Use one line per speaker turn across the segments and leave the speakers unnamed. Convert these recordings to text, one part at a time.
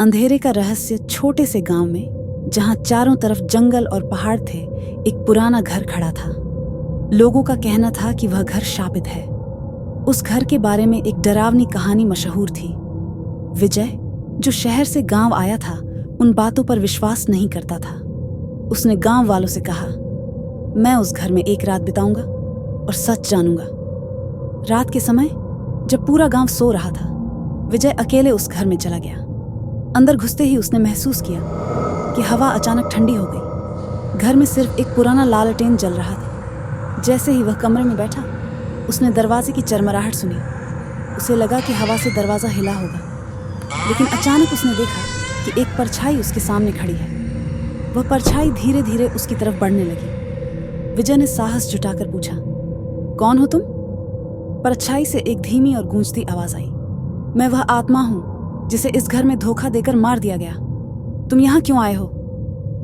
अंधेरे का रहस्य। छोटे से गांव में, जहां चारों तरफ जंगल और पहाड़ थे, एक पुराना घर खड़ा था। लोगों का कहना था कि वह घर शापित है। उस घर के बारे में एक डरावनी कहानी मशहूर थी। विजय, जो शहर से गांव आया था, उन बातों पर विश्वास नहीं करता था। उसने गांव वालों से कहा, मैं उस घर में एक रात बिताऊंगा और सच जानूंगा। रात के समय जब पूरा गांव सो रहा था, विजय अकेले उस घर में चला गया। अंदर घुसते ही उसने महसूस किया कि हवा अचानक ठंडी हो गई। घर में सिर्फ एक पुराना लालटेन जल रहा था। जैसे ही वह कमरे में बैठा, उसने दरवाजे की चरमराहट सुनी। उसे लगा कि हवा से दरवाजा हिला होगा, लेकिन अचानक उसने देखा कि एक परछाई उसके सामने खड़ी है। वह परछाई धीरे धीरे उसकी तरफ बढ़ने लगी। विजय ने साहस जुटाकर पूछा, कौन हो तुम? परछाई से एक धीमी और गूंजती आवाज आई, मैं वह आत्मा हूं जिसे इस घर में धोखा देकर मार दिया गया। तुम यहां क्यों आए हो?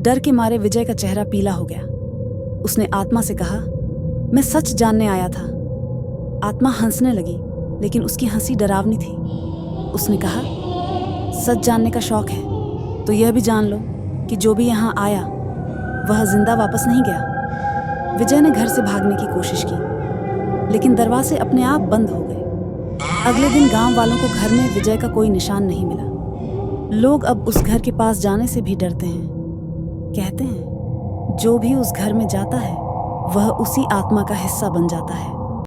डर के मारे विजय का चेहरा पीला हो गया। उसने आत्मा से कहा, मैं सच जानने आया था। आत्मा हंसने लगी, लेकिन उसकी हंसी डरावनी थी। उसने कहा, सच जानने का शौक है तो यह भी जान लो कि जो भी यहाँ आया वह जिंदा वापस नहीं गया। विजय ने घर से भागने की कोशिश की, लेकिन दरवाजे अपने आप बंद हो गए। अगले दिन गांव वालों को घर में विजय का कोई निशान नहीं मिला। लोग अब उस घर के पास जाने से भी डरते हैं। कहते हैं, जो भी उस घर में जाता है वह उसी आत्मा का हिस्सा बन जाता है।